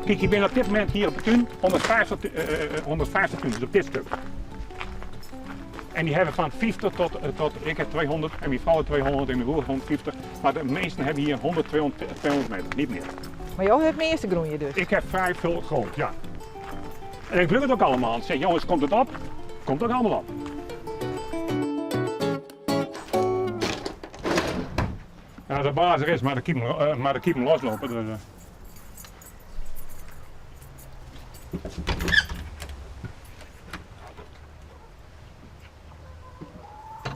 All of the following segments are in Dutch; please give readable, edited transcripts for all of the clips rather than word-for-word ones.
Kijk, je bent op dit moment hier op de tuin, 150 tuin, dus op dit stuk. En die hebben van 50 tot ik heb 200 en mijn vrouw 200 en mijn broer 150. Maar de meesten hebben hier 100, 200 meter, niet meer. Maar jou hebt meeste groen dus? Ik heb vrij veel grond, ja. En ik wil het ook allemaal. Ik zeg, jongens, komt het op? Komt ook allemaal op. Ja, de baas er is, maar de keeper loslopen. Dus,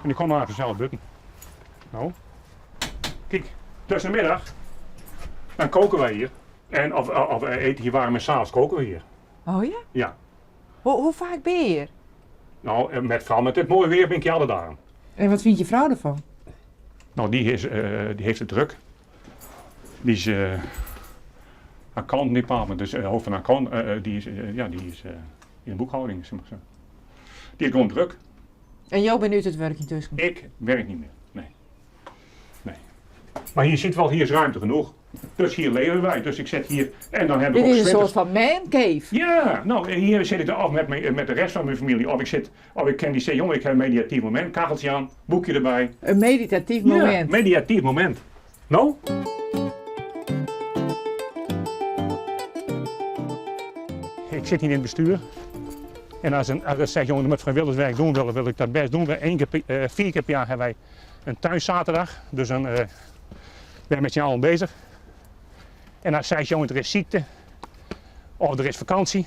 En die komt maar even zelf buiten. Nou. Kijk, tussen de middag, dan koken wij hier. En of eten hier warm en 's avonds koken we hier. Oh ja? Ja. Hoe vaak ben je hier? Nou, vooral met dit mooie weer ben ik hier alle dagen. En wat vindt je vrouw ervan? Nou, die heeft het druk. Die is accountant department, dus hoofd van accountant, die is in de boekhouding, zeg maar zo. Die is gewoon druk. En jou bent uit het werk intussen? Ik werk niet meer, nee. Maar hier ziet wel, hier is ruimte genoeg. Dus hier leven wij, dus ik zit hier en dan heb ik Dit ook is een zwinters. soort van man cave. Ja, nou hier zit ik er af met de rest van mijn familie. Of ik ken die zeggen, jongen, ik heb een meditatief moment, kacheltje aan, boekje erbij. Een meditatief moment. Ja, meditatief moment. Nou? Ik zit hier in het bestuur. En als er zegt, jongen, met vrijwilligerswerk doen willen, wil ik dat best doen. 4 keer per jaar hebben wij een tuinzaterdag. Dus dan ben je met z'n allen bezig. En als zegt, jongen, er is ziekte of er is vakantie,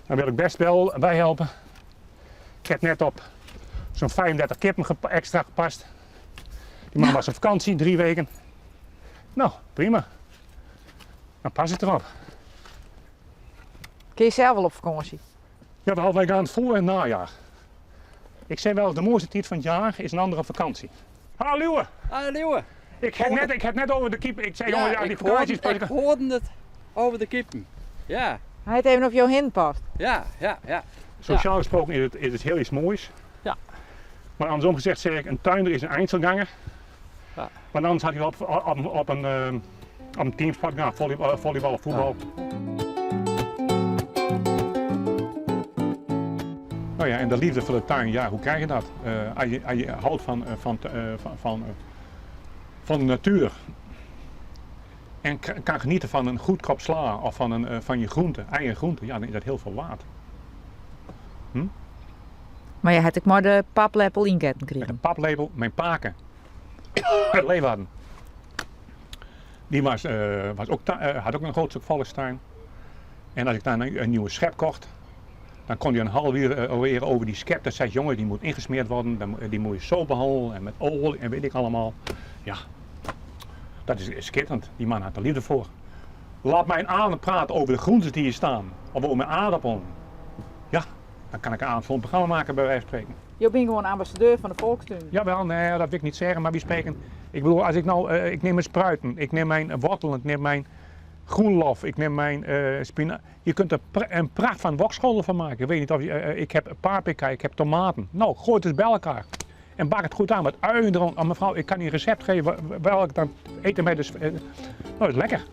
dan wil ik best wel bij helpen. Ik heb net op zo'n 35 kippen extra gepast. Die man was op vakantie, 3 weken. Nou, prima. Dan pas ik erop. Kun je zelf wel op vakantie? Ja, dat hadden wij gaan het voor- en najaar. Ik zei wel, de mooiste tijd van het jaar is een andere vakantie. Hallo Leeuwen! Ah, Leeuwen. Ik heb net over de keeper. Ik zei, jongen, ja, die ik vakantie is hoorde het over de kippen. Ja, Hij het even op jou heen past. ja. Sociaal gesproken is het heel iets moois. Ja. Maar andersom gezegd zeg ik, een tuinder is een Einzelganger. Ja. Maar anders had hij op een teamsport gaan, volleybal of voetbal. Nou ja, en de liefde voor de tuin, ja, hoe krijg je dat? Als je houdt van de natuur en kan genieten van een goed kop sla of van je groente, eigen groente, ja, dan is dat heel veel waard. Maar je had ik maar de paplepel inketten Met kregen. een paplepel, mijn paken uit Leeuwarden. Die had ook een groot stuk volkstuin. En als ik dan een nieuwe schep kocht, dan kon hij een half uur alweer over die schep. Dat zei, jongen, die moet ingesmeerd worden, die moet je zo behandelen en met olie en weet ik allemaal. Ja, dat is schitterend. Die man had er liefde voor. Laat mij aan praten over de groenten die hier staan, of over mijn aardappelen. Ja, dan kan ik een aanvullend programma maken bij wijze van spreken. Je bent gewoon ambassadeur van de volkstuin. Jawel, nee, dat wil ik niet zeggen, maar wie spreken. Ik bedoel, als ik nou, ik neem mijn spruiten, ik neem mijn wortel, ik neem mijn groenlof, ik neem mijn spinazie. Je kunt er een pracht van wokscholden van maken. Ik weet niet of ik heb paprika, ik heb tomaten. Nou, gooi het eens bij elkaar. En bak het goed aan met uien erom. Oh, mevrouw, ik kan je een recept geven welk dan eten bij de... Nou, dat is lekker.